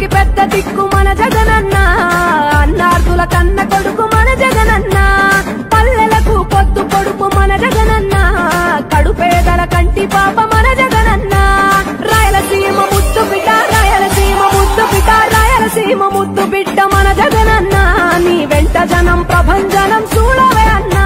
అభివృద్ధికి పెద్ద దిక్కు మన జగనన్న అన్నార్థుల కన్న కొడుకు మన జగనన్న పల్లెలకు పొద్దు పొడుపు మన జగనన్న కడుపేదల కంటి పాప మన జగనన్న రాయలసీమ ముద్దు బిడ్డ రాయలసీమ ముద్దు బిడ్డ రాయలసీమ ముద్దు బిడ్డ మన జగనన్న నీ వెంట జనం ప్రభంజనం చూడవే అన్నా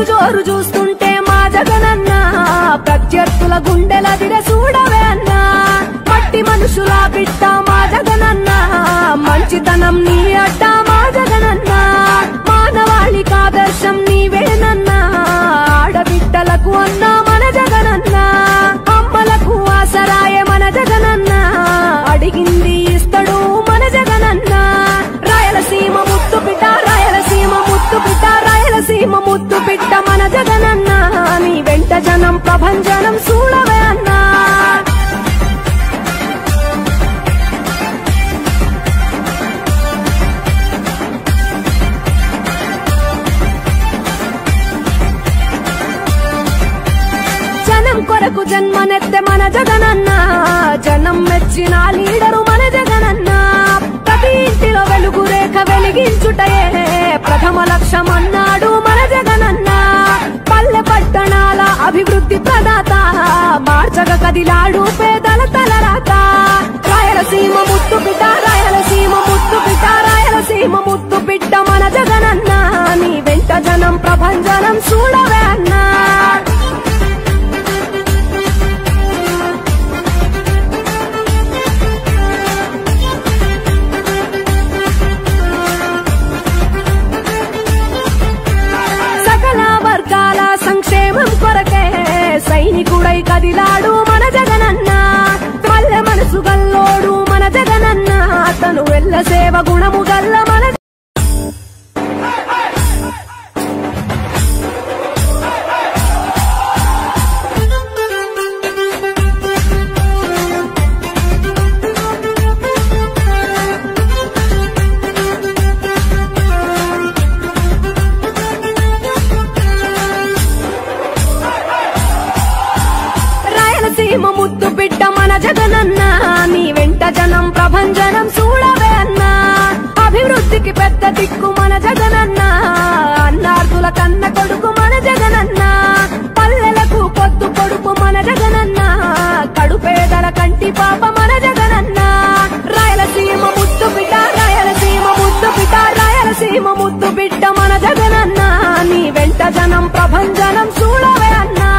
జోరు చూస్తుంటే మా జగనన్న ప్రత్యర్థుల గుండెల దిర చూడవే అన్నా మట్టి మనుషుల బిడ్డ మా జగనన్న మంచితనం నీ అడ్డ మా జగనన్న మానవాళికి ఆదర్శం నీవేనన్నా ఆడబిడ్డలకు అన్నా మన జగనన్న అమ్మలకు ఆసరాయే మన జగనన్న అడిగింది ఇస్తడు మన జగనన్న రాయలసీమ ముద్దు బిడ్డ రాయలసీమ ముద్దు బిడ్డ రాయలసీమ ముద్దు బిడ్డ మన జగనన్న నీ వెంట జనం ప్రభంజనం చూడవే అన్నా జనం కొరకు జన్మనెత్తే మన జగనన్న జనం మెచ్చిన లీడరు మన జగనన్న ప్రతి ఇంటిలో వెలుగు రేఖ వెలిగించుటయే ప్రథమ లక్ష్యం అన్నాడు మన జగనన్న పల్లె పట్టణాల అభివృద్ధి ప్రదాత మార్చగ కదిలాడు పేదల తలరాత రాయలసీమ ముద్దు బిడ్డ రాయలసీమ ముద్దు బిడ్డ రాయలసీమ ముద్దు బిడ్డ మన జగనన్న నీ వెంట జనం ప్రభంజనం చూడవే అన్నా సంక్షేమం కొరకే సైనికుడై కదిలాడు మన జగనన్న పల్లె మనసు గల్లోడు మన జగనన్న తను వెళ్ళ సేవ గుణము గల్ల మన ముద్దు బిడ్డ మన జగనన్న నీ వెంట జనం ప్రభంజనం చూడవే అన్నా అభివృద్ధికి పెద్ద దిక్కు మన జగనన్న అన్నార్థుల కన్న కొడుకు మన జగనన్న పల్లెలకు పొద్దు పొడుపు మన జగనన్న కడుపేదల కంటి పాప మన జగనన్న రాయలసీమ ముద్దు బిడ్డ రాయలసీమ ముద్దు బిడ్డ రాయలసీమ ముద్దు బిడ్డ మన జగనన్న నీ వెంట జనం ప్రభంజనం చూడవే అన్నా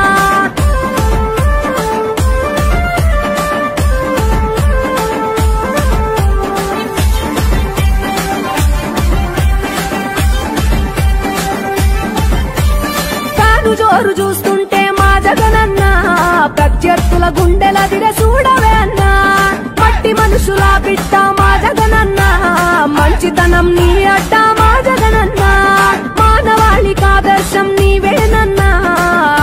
జోరు చూస్తుంటే మా జగనన్న ప్రత్యర్థుల గుండెల దిర చూడవే అన్నా మట్టి మనుషుల బిడ్డ మా జగనన్న మంచితనం నీ అడ్డ మా జగనన్న మానవాళికి ఆదర్శం నీవేనన్నా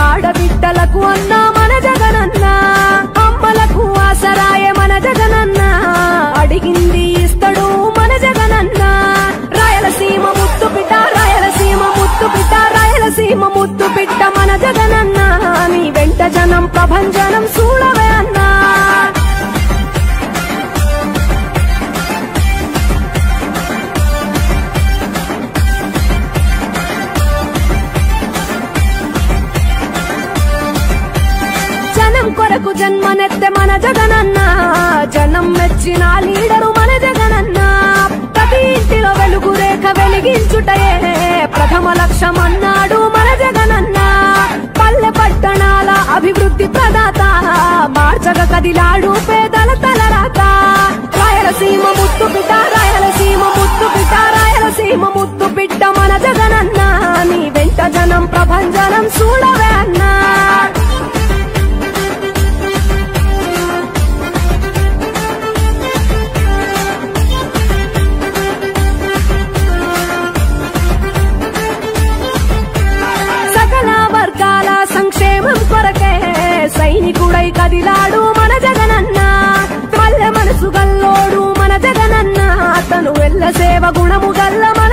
ఆడబిడ్డలకు అన్నా మన జగనన్న అమ్మలకు ఆసరాయే మన జగనన్న అడిగింది ఇస్తడు మన జగనన్న రాయలసీమ ముద్దు బిడ్డ రాయలసీమ ముద్దు బిడ్డ రాయలసీమ ముద్దు బిడ్డ మన జగనన్న నీ వెంట జనం ప్రభంజనం చూడవే అన్నా జనం కొరకు జన్మనెత్తే మన జగనన్న జనం మెచ్చిన లీడరు మన జగనన్న ప్రతి ఇంటిలో వెలుగు రేఖ వెలిగించుటయే ప్రథమ లక్ష్యం అన్నాడు మన జగనన్న పల్లె పట్టణాల అభివృద్ధి ప్రదాత మార్చగ కదిలాడు పేదల తలరాత రాయలసీమ ముద్దు బిడ్డ రాయలసీమ ముద్దు బిడ్డ రాయలసీమ ముద్దు బిడ్డ మన జగనన్న నీ వెంట జనం ప్రభంజనం చూడవే అన్నా సంక్షేమం కొరకే సైనికుడై కదిలాడు మన జగనన్న పల్లె మనసు గల్లోడు మన జగనన్న అతను ఎల్ల సేవ గుణము గల్ల మన